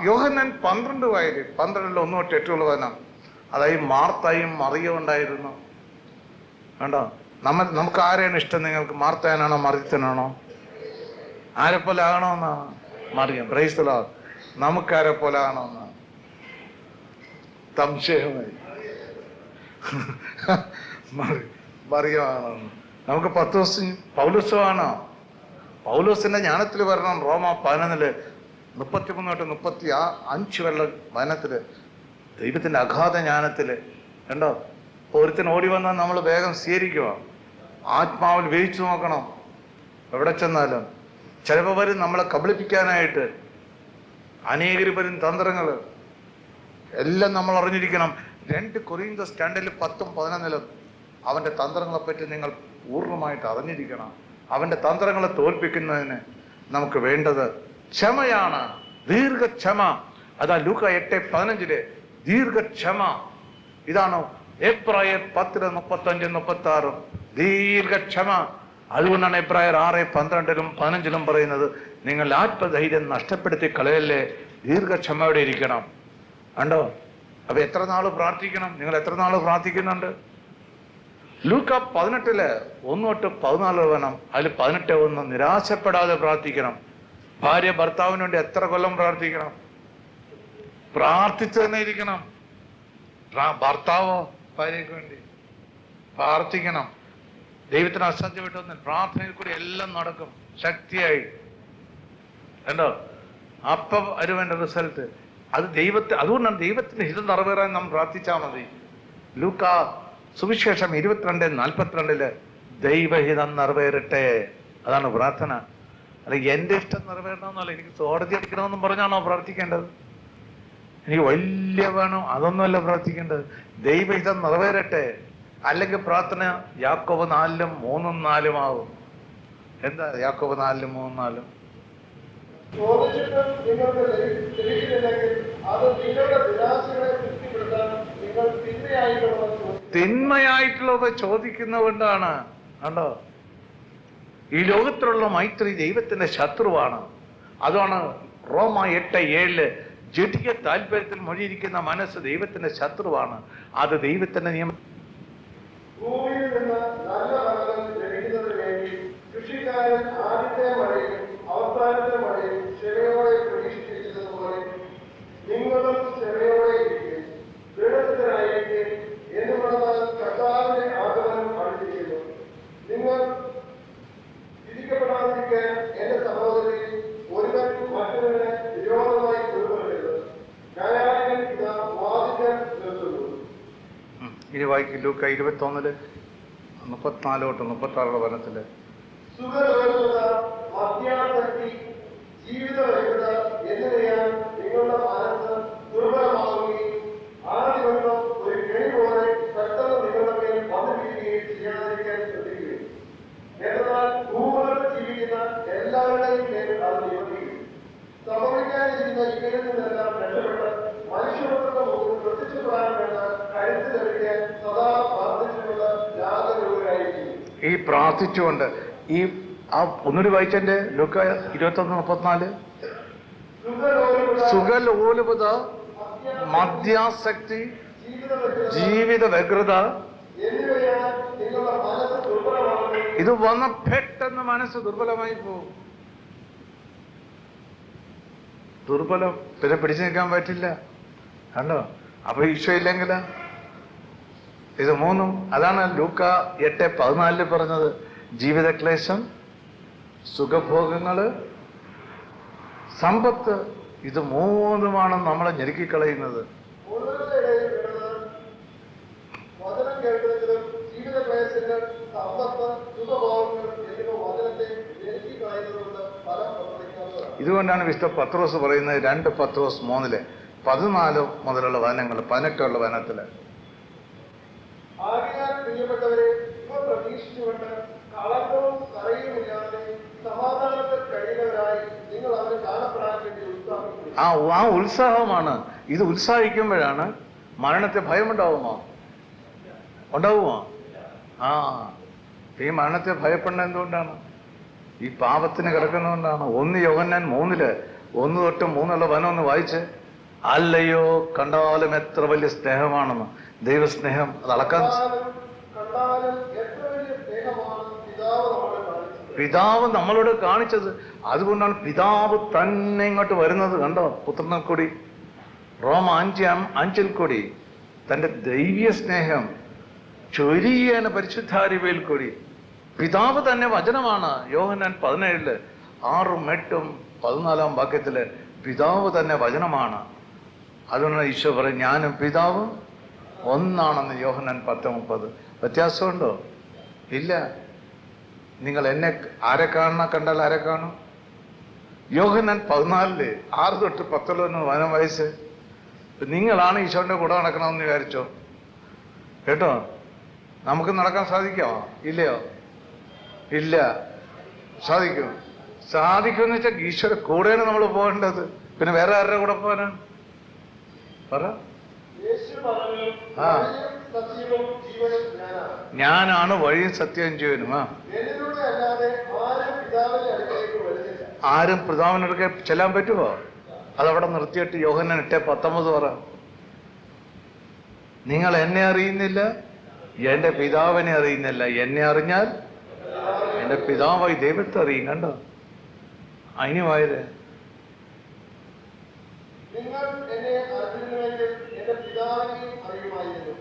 യോഹന്നാൻ 12 വായന 12 1 തൊട്ട് 8 വചനം. അതായത് മാർത്തായും മറിയവും ഉണ്ടായിരുന്നു. കണ്ടോ? നമുക്ക് ആരെയാണ് ഇഷ്ടം? നിങ്ങൾക്ക് മാർത്താനാണോ മറിയത്തിനാണോ? ആരെ പോലെ ആകണമെന്നാണ്? മറിയം. Praise the Lord. നമുക്കാരെ പോലെ ആകണമെന്നാണ് സംശയമായി. മറിയമാണെന്ന് നമുക്ക് 10 ദിവസം. പൗലോസുമാണോ? പൗലോസിന്റെ ജ്ഞാനത്തിൽ വരണം. റോമ 11 33 തൊട്ട് 35 വരെ വചനത്തില് ദൈവത്തിന്റെ അഗാധ ജ്ഞാനത്തില് കണ്ടോ? ഒരുത്തിന് ഓടി വന്നാൽ നമ്മൾ വേഗം സ്വീകരിക്കുക. ആത്മാവിൽ വേവിച്ചു നോക്കണം. എവിടെ ചെന്നാലും ചിലപ്പോൾ വരും നമ്മളെ കബളിപ്പിക്കാനായിട്ട്. അനേകര് വരും തന്ത്രങ്ങൾ. എല്ലാം നമ്മൾ അറിഞ്ഞിരിക്കണം. 2 കൊരിന്ത്യർ 2:10-11 അവന്റെ തന്ത്രങ്ങളെ പറ്റി നിങ്ങൾ പൂർണ്ണമായിട്ട് അറിഞ്ഞിരിക്കണം. അവന്റെ തന്ത്രങ്ങളെ തോൽപ്പിക്കുന്നതിന് നമുക്ക് വേണ്ടത് ക്ഷമയാണ്. ദീർഘക്ഷമ. അതാ ലൂക്ക 8:15 ദീർഘക്ഷമ. ഇതാണ് എബ്രായർ 10:35-36 ദീർഘക്ഷമ. അതുകൊണ്ടാണ് എബ്രായർ 6:12-15 പറയുന്നത്, നിങ്ങൾ ആത്മധൈര്യം നഷ്ടപ്പെടുത്തി കളയല്ലേ, ദീർഘക്ഷമയോടെ ഇരിക്കണം. കണ്ടോ? അപ്പൊ എത്ര നാള് പ്രാർത്ഥിക്കണം? നിങ്ങൾ എത്ര നാള് പ്രാർത്ഥിക്കുന്നുണ്ട്? ലൂക്ക 18 1 തൊട്ട് 14 വേണം. അതിൽ 18 നിരാശപ്പെടാതെ പ്രാർത്ഥിക്കണം. ഭാര്യ ഭർത്താവിന് വേണ്ടി എത്ര കൊല്ലം പ്രാർത്ഥിക്കണം? പ്രാർത്ഥിച്ചു തന്നെ ഇരിക്കണം. ഭർത്താവോ ഭാര്യയ്ക്ക് വേണ്ടി പ്രാർത്ഥിക്കണം. ദൈവത്തിന് അസാധ്യപ്പെട്ടൊന്നും പ്രാർത്ഥനയിൽ കൂടി എല്ലാം നടക്കും ശക്തിയായി. കണ്ടോ? അപ്പൊ വരുവേണ്ട റിസൾട്ട്. അത് അതുകൊണ്ടാണ് ദൈവത്തിന്റെ ഹിതം നിറവേറാൻ നാം പ്രാർത്ഥിച്ചാൽ മതി. ലൂക്ക സുവിശേഷം 22:42 ദൈവഹിതം നിറവേറട്ടെ. അതാണ് പ്രാർത്ഥന. അല്ലെങ്കിൽ എന്റെ ഇഷ്ടം നിറവേറണമെന്നല്ല, എനിക്ക് കോടതി അടിക്കണമെന്നും പറഞ്ഞാണോ പ്രാർത്ഥിക്കേണ്ടത്? എനിക്ക് വലിയ വേണം അതൊന്നുമല്ല പ്രാർത്ഥിക്കേണ്ടത്. ദൈവഹിതം നിറവേറട്ടെ. അല്ലെങ്കിൽ പ്രാർത്ഥന യാക്കോബ് 4:3-4 ആവും. എന്താ യാക്കോബ് 4:3-4? തിന്മയായിട്ടുള്ളവ ചോദിക്കുന്നതുകൊണ്ടാണ്. കണ്ടോ? ഈ ലോകത്തിലുള്ള മൈത്രി ദൈവത്തിന്റെ ശത്രുവാണ്. അതാണ് റോമ 8:7 ജഡിക താല്പര്യത്തിൽ മൊഴിയിരിക്കുന്ന മനസ്സ് ദൈവത്തിന്റെ ശത്രുവാണ്. അത് ദൈവത്തിന്റെ നിയമം. ഭൂമിയിൽ നിന്ന് നല്ല ഫലങ്ങൾ ലഭിക്കുന്നതിന് വേണ്ടി കൃഷിക്കാരൻ ആദ്യത്തെ മഴയും അവസാനത്തെ മഴയും ക്ഷമയോടെ പ്രതീക്ഷിച്ചിരിക്കുന്നതുപോലെ നിങ്ങളും ക്ഷമയോടെ ഇരിക്കും, ദൃഢസ്ഥരായിരിക്കും എന്ന് പറഞ്ഞാൽ കർത്താവിന്റെ ആഗമനം അടുത്തിരിക്കുന്നു. നിങ്ങൾ വിധിക്കപ്പെടാതിരിക്കാൻ എന്റെ സഹോദരി ഒരുവൻ മറ്റൊരുവന് വിരോധമായി കൊണ്ടുവരരുത്. ന്യായാധിപൻ ഇതാ വാദിക്കാൻ നിർത്തുന്നു. ഇനി വായിക്കും. ലൂക്ക 21:34-36 വചനത്തില് സുഖലോലുപത, മദ്യാസക്തി, ജീവിതവൈകൃത എന്നിവയാൽ നിങ്ങളുടെ മനസ്സ് ദുർബലമാവുകയും ആ ദിവസം ഒരു കെണി പോലെ പെട്ടെന്ന് നിങ്ങളുടെ മേൽ വന്നിരിക്കുകയും ചെയ്യാതിരിക്കാൻ ശ്രദ്ധിക്കുകയും. എന്നാൽ ഭൂമുഖത്ത് ജീവിക്കുന്ന എല്ലാവരുടെയും പേരിൽ അത് നിവർത്തിക്കും. സംഭവിക്കാനിരിക്കുന്ന ഇവരിൽ നിന്നെല്ലാം രക്ഷപ്പെട്ട് മനുഷ്യരുടെ മുഖത്ത് പ്രത്യക്ഷപ്പെടാൻ വേണ്ട കരുത്ത് ലഭിക്കാൻ സദാ പ്രാർത്ഥിച്ചുകൊണ്ട് ജാഗരൂകരായിരിക്കും. ഈ പ്രാർത്ഥിച്ചുകൊണ്ട് ഈ ഒന്നുകൂടി വായിച്ചെന്റെ ലൂക്ക 21:34 സുഖലോലുപത, മദ്യാസക്തി, ജീവിത വ്യഗ്രത ഇത് വന്ന പെട്ടെന്ന് മനസ്സ് ദുർബലമായി പോകും. ദുർബലം പിന്നെ പിടിച്ചു നിൽക്കാൻ പറ്റില്ല. കണ്ടോ? അപ്പൊ ഈശോ ഇല്ലെങ്കില ഇത് മൂന്നും. അതാണ് ലൂക്ക 8:14 പറഞ്ഞത്, ജീവിതക്ലേശം, സുഖഭോഗങ്ങള്, സമ്പത്ത്, ഇത് മൂന്നുമാണ് നമ്മളെ ഞെരുക്കിക്കളയുന്നത്. വചനം കേൾക്കുന്നതിലും ജീവിതക്ലേശങ്ങൾ, സമ്പത്ത്, സുഖഭോഗങ്ങൾ എന്നിവ വചനത്തെ ഞെരുക്കിക്കളയുന്നതുകൊണ്ട് ഫലം പ്രവർത്തിക്കാവുന്നതാണ്. ഇതുകൊണ്ടാണ് വിശുദ്ധ പത്രോസ് പറയുന്നത് 2 പത്രോസ് 3 14 മുതലുള്ള വചനങ്ങൾ 18 വചനത്തില് ആകയാൽ പ്രിയപ്പെട്ടവരെ, ഇവ പ്രതീക്ഷിച്ചുകൊണ്ട് കളങ്കവും കറയുമില്ലാതെ സമാധാനത്തിൽ കഴിയുന്നവരായി നിങ്ങൾ അവരെ കാണപ്പെടാൻ വേണ്ടി ഉത്സാഹിക്കുന്നു. ആ ഉത്സാഹമാണ്. ഇത് ഉത്സാഹിക്കുമ്പോഴാണ് മരണത്തെ ഭയമുണ്ടാവുമോ? ഉണ്ടാവുമോ? ഈ മരണത്തെ ഭയപ്പെടുന്നത് എന്തുകൊണ്ടാണ്? ഈ പാപത്തിന് കിടക്കുന്നതുകൊണ്ടാണ്. 1 യോഹന്നാൻ 3 1 തൊട്ട് 3 വനം ഒന്ന് വായിച്ച്. അല്ലയോ കണ്ടാലും എത്ര വലിയ സ്നേഹമാണെന്ന്. ദൈവസ്നേഹം അത് അളക്കാൻ കണ്ടാലും എത്ര വലിയ സ്നേഹമാണ് പിതാവ് നമ്മളോട് കാണിച്ചത്. അതുകൊണ്ടാണ് പിതാവ് തന്നെ ഇങ്ങോട്ട് വരുന്നത്. കണ്ടോ, പുത്രനിൽ കൂടി, റോമ 5:5 കൂടി തന്റെ ദൈവീയ സ്നേഹം ചൊരിയാൻ പരിശുദ്ധാരൂപയിൽ കൂടി. പിതാവ് തന്നെ വചനമാണ്. യോഹന്നാൻ 17 6, 8, 14 വാക്യത്തില് പിതാവ് തന്നെ വചനമാണ്. അതുകൊണ്ടാണ് ഈശോ പറയും ഞാനും പിതാവും ഒന്നാണെന്ന്. യോഹന്നാൻ 10:30. വ്യത്യാസമുണ്ടോ? ഇല്ല. നിങ്ങൾ എന്നെ ആരെ കണ്ടാൽ ആരെ കാണും? യോഹന്നാൻ 14 6 തൊട്ട് 10 വനം വയസ്സ്. നിങ്ങളാണ് ഈശോന്റെ കൂടെ നടക്കണമെന്ന് വിചാരിച്ചോ? കേട്ടോ, നമുക്ക് നടക്കാൻ സാധിക്കാമോ? ഇല്ലയോ? ഇല്ല. സാധിക്കും. സാധിക്കുമെന്ന് വെച്ചാൽ ഈശോയുടെ കൂടെയാണ് നമ്മൾ പോകേണ്ടത്. പിന്നെ വേറെ ആരുടെ കൂടെ പോകാനാണ്? പറ. ആ, ഞാനാണ് വഴിയും സത്യവും ജീവനും. ആരും പിതാവിനടുക്കെ ചെല്ലാൻ പറ്റുമോ? അതവിടെ നിർത്തിയിട്ട് യോഹന്നാൻ 8:19 പറ. നിങ്ങൾ എന്നെ അറിയുന്നില്ല, എന്റെ പിതാവിനെ അറിയുന്നില്ല. എന്നെ അറിഞ്ഞാൽ എന്റെ പിതാവായി ദൈവത്തെ അറിയും. കണ്ടോ, അതിനുമായത് നിങ്ങൾ എന്നെ അറിഞ്ഞിരുന്നുവെങ്കിൽ എന്റെ പിതാവിനെയും അറിയുമായിരുന്നു.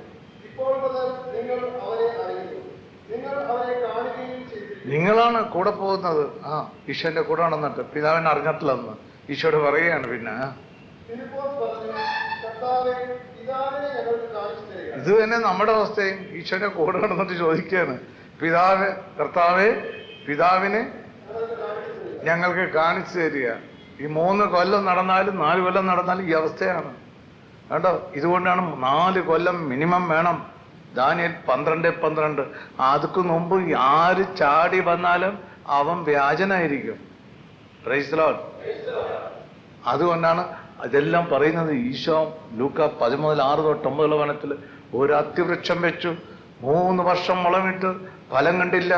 ഇപ്പോൾ മുതൽ നിങ്ങൾ അവനെ അറിയുന്നു, നിങ്ങൾ അവനെ കാണുകയും ചെയ്തു. നിങ്ങളാണ് കൂടെ പോകുന്നത്. ഈശോന്റെ കൂടെ ആണെന്നിട്ട് പിതാവിനെ അറിഞ്ഞിട്ടില്ലെന്ന് ഈശോട് പറയുകയാണ്. പിന്നെ ഫിലിപ്പോസ് പറഞ്ഞു, കർത്താവേ, പിതാവിനെ ഞങ്ങൾക്ക് കാണിച്ചു തരിക. ഇത് തന്നെ നമ്മുടെ അവസ്ഥയും. ഈശോന്റെ കൂടെ നടന്നിട്ട് ചോദിക്കുകയാണ്, കർത്താവേ, പിതാവിനെ ഞങ്ങൾക്ക് കാണിച്ചു തരിക. ഈ 3 കൊല്ലം നടന്നാലും 4 കൊല്ലം നടന്നാലും ഈ അവസ്ഥയാണ്. കേട്ടോ, ഇതുകൊണ്ടാണ് 4 കൊല്ലം മിനിമം വേണം. ദാനിയേൽ 12:12. അതിക്ക് മുമ്പ് ആര് ചാടി വന്നാലും അവൻ വ്യാജനായിരിക്കും. Price the Lord. അതുകൊണ്ടാണ് ഇതെല്ലാം പറയുന്നത്. ഈശോ ലൂക്ക 13:6 തൊട്ട് 9 വനത്തിൽ ഒരു അത്തിവൃക്ഷം വെച്ചു, 3 വർഷം മുളമിട്ട് ഫലം കണ്ടില്ല.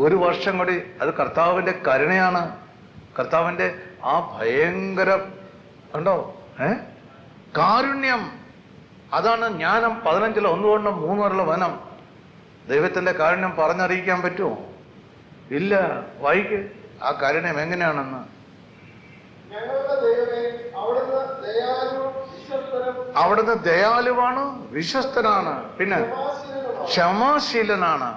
1 വർഷം കൂടി. അത് കർത്താവിന്റെ കരുണയാണ്. കർത്താവിന്റെ ആ ഭയങ്കര കണ്ടോ കാരുണ്യം. അതാണ് ജ്ഞാനം. 15 1 കൊണ്ട് 3 വരെയുള്ള വനം. ദൈവത്തിന്റെ കാരുണ്യം പറഞ്ഞറിയിക്കാൻ പറ്റുമോ? ഇല്ല. വായിക്ക് ആ കാരുണ്യം എങ്ങനെയാണെന്ന്. അവിടുന്ന് ദയാലുവാണ്, വിശ്വസ്തനാണ്, പിന്നെ ക്ഷമാശീലനാണ്.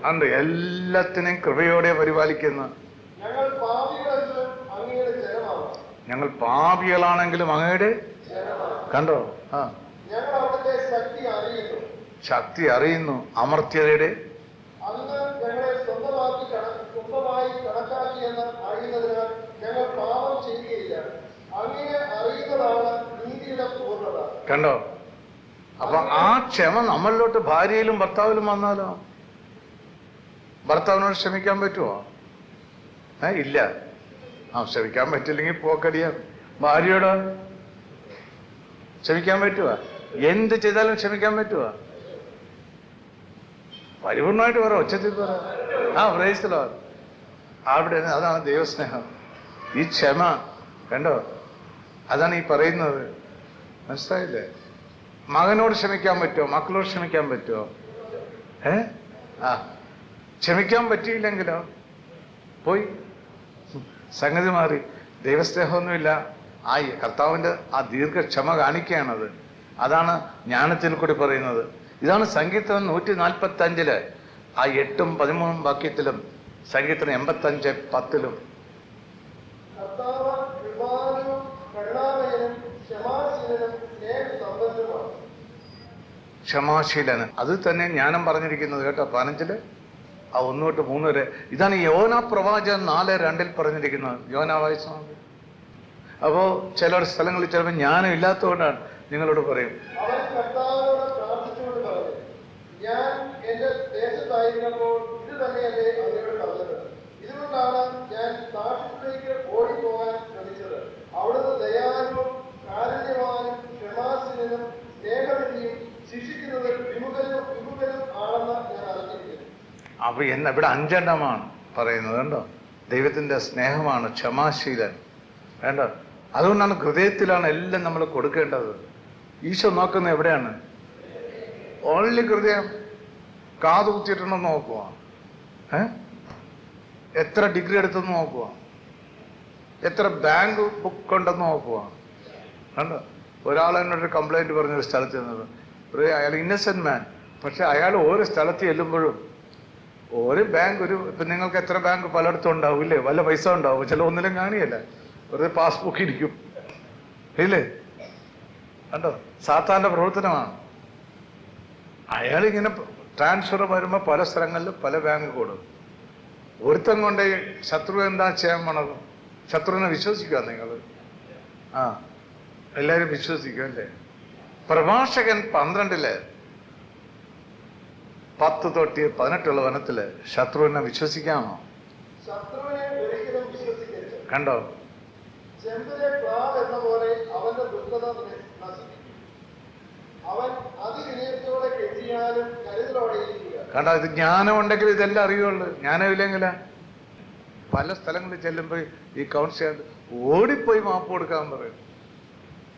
അണ്ട് എല്ലാത്തിനെയും കൃപയോടെ പരിപാലിക്കുന്നു. ഞങ്ങൾ പാപികളാണെങ്കിലും അങ്ങയുടെ കണ്ടോ ശക്തി അറിയുന്നു. അമർത്യതയുടെ കണ്ടോ. അപ്പൊ ആ ക്ഷമ നമ്മളിലോട്ട് ഭാര്യയിലും ഭർത്താവിലും വന്നാലോ? ഭർത്താവിനോട് ക്ഷമിക്കാൻ പറ്റുമോ? ഇല്ല. ക്ഷമിക്കാൻ പറ്റില്ലെങ്കിൽ പോക്കടിയാ. ഭാര്യയോട് ക്ഷമിക്കാൻ പറ്റുക? എന്ത് ചെയ്താലും ക്ഷമിക്കാൻ പറ്റുക? പരിപൂർണമായിട്ട് പറ, ഒച്ചത്തിൽ പറ. Price the Lord. അവിടെ അതാണ് ദൈവസ്നേഹം. ഈ ക്ഷമ കണ്ടോ, അതാണ് ഈ പറയുന്നത്. മനസ്സിലായില്ലേ? മകനോട് ക്ഷമിക്കാൻ പറ്റുമോ? മക്കളോട് ക്ഷമിക്കാൻ പറ്റുമോ? ക്ഷമിക്കാൻ പറ്റിയില്ലെങ്കിലോ പോയി സംഗതി മാറി. ദൈവസ്നേഹമൊന്നുമില്ല. ആ കർത്താവിന്റെ ആ ദീർഘക്ഷമ കാണിക്കുകയാണത്. അതാണ് ജ്ഞാനത്തിൽ കൂടി പറയുന്നത്. ഇതാണ് സങ്കീർത്തനം 145 ആ 8ഉം 13ഉം വാക്യത്തിലും, സങ്കീർത്തനം 85:10 ക്ഷമാശീലന്. അത് തന്നെ ജ്ഞാനം പറഞ്ഞിരിക്കുന്നത് കേട്ടോ. 15 ആ 1 തൊട്ട് 3 വരെ. ഇതാണ് യോന പ്രവാചകൻ 4:2 പറഞ്ഞിരിക്കുന്നത്. യോന വായിച്ചു. അപ്പോ ചില സ്ഥലങ്ങളിൽ ചിലപ്പോൾ ജ്ഞാനം ഇല്ലാത്തതുകൊണ്ടാണ്. നിങ്ങളോട് പറയും, ഞാൻ എന്റെ ദേശത്തായിരുന്നപ്പോൾ ഇത് തന്നെയല്ലേ അങ്ങയോട് പറഞ്ഞത്. ഇതുകൊണ്ടാണ് ഞാൻ താഴ്ചയിലേക്ക് ഓടിപ്പോകാൻ ശ്രമിച്ചത്. അവിടുന്ന് ദയാലുവും കാരുണ്യവാനും ക്ഷമാശീലനും സ്നേഹനിധിയും ശിക്ഷിക്കുന്നത് വിമുഖനും ആണെന്ന് ഞാൻ അറിഞ്ഞിരിക്കുന്നു. അപ്പൊ ഇവിടെ 5 എണ്ണമാണ് പറയുന്നത്. കണ്ടോ, ദൈവത്തിൻ്റെ സ്നേഹമാണ്, ക്ഷമാശീലൻ. വേണ്ട, അതുകൊണ്ടാണ് ഹൃദയത്തിലാണ് എല്ലാം നമ്മൾ കൊടുക്കേണ്ടത്. ഈശോ നോക്കുന്നത് എവിടെയാണ്? ഓൺലി ഹൃദയം. കാത് കുത്തിയിട്ടുണ്ടെന്ന് നോക്കുക, എത്ര ഡിഗ്രി എടുത്തെന്ന് നോക്കുക, എത്ര ബാങ്ക് ബുക്ക് ഉണ്ടെന്ന് നോക്കുക. കണ്ടോ, ഒരാൾ എന്നോടൊരു കംപ്ലൈന്റ് പറഞ്ഞൊരു സ്ഥലത്ത് ചെന്നത്, അയാൾ ഇന്നസെന്റ് മാൻ, പക്ഷെ അയാൾ ഓരോ സ്ഥലത്ത് ചെല്ലുമ്പോഴും ഒരു ബാങ്ക്, ഇപ്പം നിങ്ങൾക്ക് എത്ര ബാങ്ക് പലയിടത്തും ഉണ്ടാവും ഇല്ലേ? വല്ല പൈസ ഉണ്ടാവും, ചില ഒന്നിലും കാണിയല്ല, വെറുതെ പാസ്ബുക്ക് ഇരിക്കും ഇല്ലേ? കണ്ടോ, സാത്താന്റെ പ്രവർത്തനമാണ്. അയാളിങ്ങനെ ട്രാൻസ്ഫർ വരുമ്പോൾ പല സ്ഥലങ്ങളിലും പല ബാങ്ക് കൊടുക്കും. ഒരുത്തം കൊണ്ട് ശത്രു എന്താ ചെയ്യാൻ പോണത്? ശത്രുവിനെ വിശ്വസിക്കുക നിങ്ങൾ? എല്ലാവരും വിശ്വസിക്കും അല്ലേ? പ്രഭാഷകൻ 12 10 തൊട്ട് 18 വനത്തില് ശത്രുവിനെ വിശ്വസിക്കാമോ? ശത്രുവിനെ ഒരിക്കലും വിശ്വസിക്കരുത്. കണ്ടോ, ചെമ്പിലെ പ്രാവ് എന്ന പോലെ അവന്റെ ദുഷ്ടത നശിപ്പിക്കും. അവൻ അതിവിനയത്തോടെ കെട്ടിയാലും കരുതലോടെ ഇരിക്കുക. കണ്ടോ, ഇത് ജ്ഞാനം ഉണ്ടെങ്കിൽ ഇതെല്ലാം അറിയുള്ളൂ. ജ്ഞാനമില്ലെങ്കിലാ പല സ്ഥലങ്ങളിൽ ചെല്ലുമ്പോൾ ഈ കൗൺസിലർ ഓടിപ്പോയി മാപ്പ് കൊടുക്കാൻ പറയും.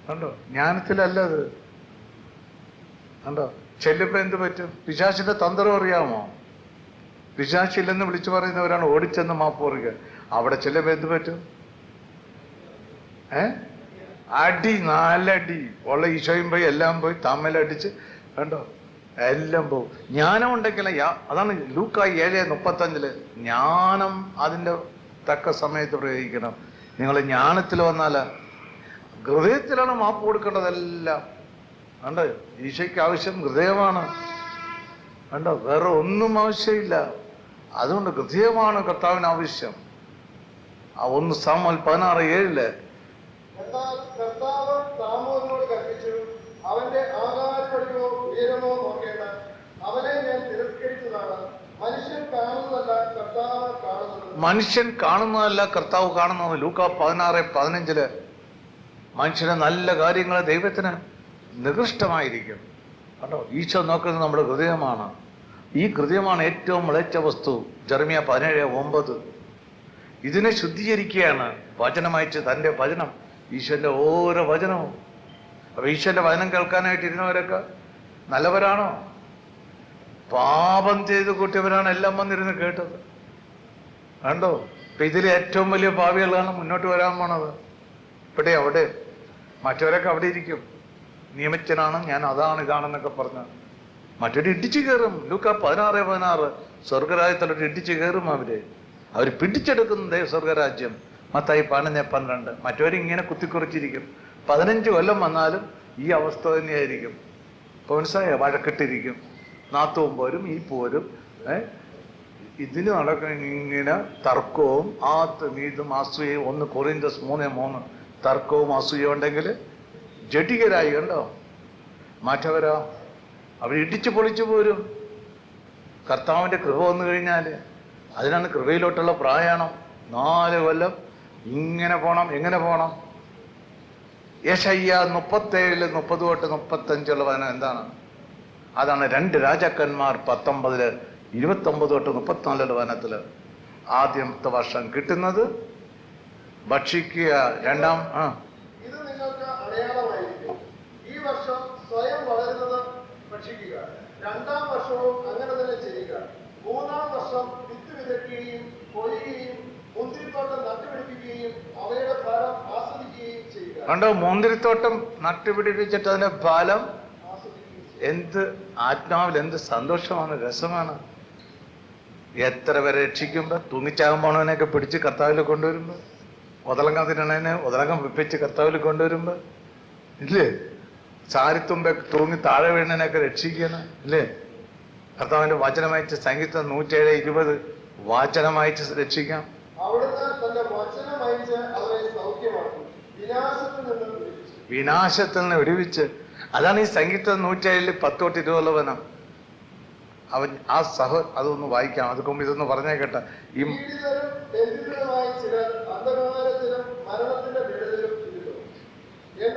കണ്ടോ, ജ്ഞാനത്തിലല്ല അത്. കണ്ടോ, ചെല്ലുമ്പോ എന്ത് പറ്റും? പിശാചിന്റെ തന്ത്രം അറിയാമോ? പിശാചില്ലെന്ന് വിളിച്ചു പറയുന്നവരാണ് ഓടിച്ചെന്ന് മാപ്പ് പറയുക. അവിടെ ചെല്ലുമ്പോ എന്ത് പറ്റും? അടി, 4 അടി ഉള്ള ഈശോയും പോയി, എല്ലാം പോയി തമ്മിലടിച്ച്. കണ്ടോ, എല്ലാം പോകും. ജ്ഞാനം ഉണ്ടെങ്കിൽ അതാണ് ലൂക്കാ 7:35 ജ്ഞാനം അതിൻ്റെ തക്ക സമയത്ത് പ്രയോഗിക്കണം. നിങ്ങൾ ജ്ഞാനത്തിൽ വന്നാൽ ഹൃദയത്തിലാണ് മാപ്പ് കൊടുക്കേണ്ടതെല്ലാം. കണ്ടോ, ഈശോയ്ക്ക് ആവശ്യം ഹൃദയമാണ്. കണ്ടോ, വേറെ ഒന്നും ആവശ്യമില്ല. അതുകൊണ്ട് ഹൃദയമാണ് കർത്താവിന് ആവശ്യം. 1 സാമുവേൽ 16:7 എന്നാൽ കർത്താവ് സാമുവേലിനോട് കൽപ്പിച്ചു, അവന്റെ ആകാരപടിയോ ഉയരമോ നോക്കേണ്ട, അവനെ ഞാൻ തിരസ്കരിച്ചതാണ്. മനുഷ്യൻ കാണുന്നതല്ല കർത്താവ് കാണുന്നത്. മനുഷ്യൻ കാണുന്നതല്ല കർത്താവ് കാണുന്നത്. ലൂക്കാ 16:15 മനുഷ്യന്റെ നല്ല കാര്യങ്ങൾ ദൈവത്തിന് നികൃഷ്ടമായിരിക്കും. കേട്ടോ, ഈശോ നോക്കുന്നത് നമ്മുടെ ഹൃദയമാണ്. ഈ ഹൃദയമാണ് ഏറ്റവും മുളച്ച വസ്തു. ജെറമ്യ 17:9 ഇതിനെ ശുദ്ധീകരിക്കുകയാണ് വചനമയച്ച്, തൻ്റെ വചനം, ഈശോന്റെ ഓരോ വചനവും. അപ്പൊ ഈശോന്റെ വചനം കേൾക്കാനായിട്ട് ഇരുന്നവരൊക്കെ നല്ലവരാണോ? പാപം ചെയ്ത് കൂട്ടിയവരാണ് എല്ലാം വന്നിരുന്ന് കേട്ടത്. കണ്ടോ, ഇപ്പൊ ഇതിൽ ഏറ്റവും വലിയ പാപികളാണ് മുന്നോട്ട് വരാൻ പോണത്. ഇവിടെ അവിടെ മറ്റവരൊക്കെ അവിടെ ഇരിക്കും. നിയമിച്ചനാണ് ഞാൻ, അതാണ് ഇതാണെന്നൊക്കെ പറഞ്ഞ് മറ്റൊരു ഇടിച്ചു കയറും. ലൂക്കാ 16:16 സ്വർഗരാജ്യത്തിലൊരു ഇടിച്ചു കയറും. അവർ പിടിച്ചെടുക്കുന്ന സ്വർഗരാജ്യം. മത്തായി 11:12 മറ്റവരിങ്ങനെ കുത്തിക്കുറിച്ചിരിക്കും. 15 കൊല്ലം വന്നാലും ഈ അവസ്ഥ തന്നെയായിരിക്കും. ഇപ്പൊ മനസ്സിലായ, വഴക്കിട്ടിരിക്കും. നാത്തവും പോരും, ഈ പോരും. ഇതിന് നടക്കുന്ന ഇങ്ങനെ തർക്കവും നീതും അസൂയയും. 1 കൊറിന്തോസ് 3:3 തർക്കവും അസൂയ ഉണ്ടെങ്കിൽ ജഡികരായി. കണ്ടോ, മറ്റവരോ അവർ ഇടിച്ചു പൊളിച്ചു പോരും. കർത്താവിന്റെ കൃപ വന്നു കഴിഞ്ഞാൽ അതിനാണ് കൃപയിലോട്ടുള്ള പ്രയാണം. 4 കൊല്ലം ഇങ്ങനെ പോണം. എങ്ങനെ പോണം? യെശയ്യാ 37:30-35 വചനം എന്താണ്? അതാണ് 2 രാജാക്കന്മാർ 19:29-34 വചനത്തില് ആദ്യത്തെ വർഷം കിട്ടുന്നത് ഭക്ഷിക്കുക. ഇത് നിങ്ങൾക്ക് അടയാളമായിരിക്കും. ഈ വർഷം സ്വയം വളരുന്നത് ഭക്ഷിക്കുക. 2-ാം വർഷവും അങ്ങനെ തന്നെ ചെയ്യുക. 3-ാം വർഷം വിത്ത് വിതയ്ക്കുകയും കൊയ്യുകയും മുന്തിരിത്തോട്ടം നട്ടുപിടിപ്പിക്കുകയും അവയുടെ ഫലം ആസ്വദിക്കുകയും ചെയ്യുക. കണ്ടോ, മുന്തിരിത്തോട്ടം നട്ടുപിടിപ്പിച്ചിട്ട് അതിന്റെ ഫലം എന്ത് ആത്മാവിൽ എന്ത് സന്തോഷമാണ്, രസമാണ്. എത്ര പേരെ രക്ഷിക്കുമ്പോ തൂങ്ങിച്ചാകാൻ പോണവനെയൊക്കെ പിടിച്ച് കർത്താവിൽ കൊണ്ടുവരുമ്പോ, ഒതളങ്കം തിരണനെ ഒതളങ്കം വെപ്പിച്ച് കർത്താവിൽ കൊണ്ടുവരുമ്പോ ഇല്ലേ? ചാരിത്തുമ്പ തൂങ്ങി താഴെ വീണനൊക്കെ രക്ഷിക്കണം ഇല്ലേ? കർത്താവിന്റെ വചനമയച്ച് സംഗീതം 107:20 വചനമയച്ച് രക്ഷിക്കാം. വിനാശത്തിൽ നിന്ന് വിടുവിച്ച്. അതാണ് ഈ സംഗീതം 107 10-20 വനം. അവൻ ആ അതൊന്ന് വായിക്കാം. അത് മുമ്പ് ഇതൊന്ന് പറഞ്ഞേക്കട്ടെ. ഈ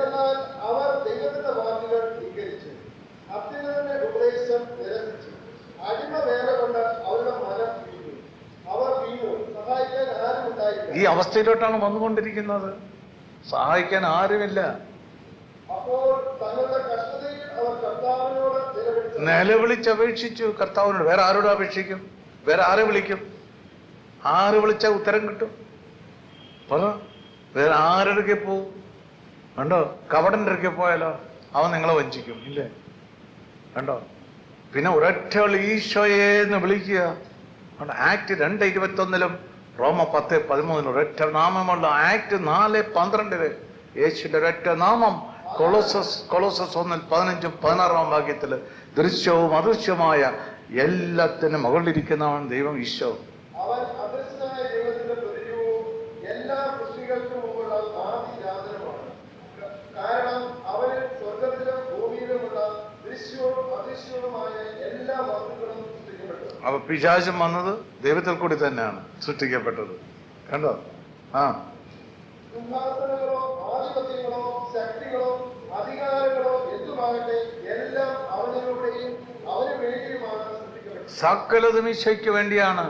എന്നാൽ അവർ ദൈവത്തിന്റെ വാക്കുകൾ ധിക്കരിച്ചു, അത്യുന്നതന്റെ ഉപദേശം നിരസിച്ചു. അടിമ വേല കൊണ്ട് അവരുടെ മനം വീണു. അവർ വീണു, സഹായിക്കാൻ ആരും ഈ അവസ്ഥയിലോട്ടാണ് വന്നുകൊണ്ടിരിക്കുന്നത്. സഹായിക്കാൻ ആരുമില്ല. നിലവിളിച്ചപേക്ഷിച്ചു കർത്താവിനോട്. വേറെ ആരോട് അപേക്ഷിക്കും? വേറെ ആരെ വിളിക്കും? ആര് വിളിച്ചാൽ ഉത്തരം കിട്ടും? പറ. വേറെ ആരുടെ പോവും? കണ്ടോ? കപടന്റെ അടുക്കെ പോയാലോ അവൻ നിങ്ങളെ വഞ്ചിക്കും. ഇല്ലേ? കണ്ടോ? പിന്നെ ഒരൊറ്റ ഈശോയെ എന്ന് വിളിക്കുക. ആക്ട് 2:21 റോമ 10:13 ഒരൊറ്റ നാമമുള്ള ആക്ട് 4:12 യേശുവിന്റെ ഒരൊറ്റ നാമം. കൊളോസസ് 1:15-16 വാക്യത്തില് ദൃശ്യവും അദൃശ്യവുമായ എല്ലാത്തിനും മുകളിലിരിക്കുന്നവൻ ദൈവം ഈശോ. അപ്പൊ പിശാചം വന്നത് ദൈവത്തിൽ കൂടി തന്നെയാണ് സൃഷ്ടിക്കപ്പെട്ടത്. കണ്ടോ? ആ സകലതും ഈശോയ്ക്ക് വേണ്ടിയാണ്.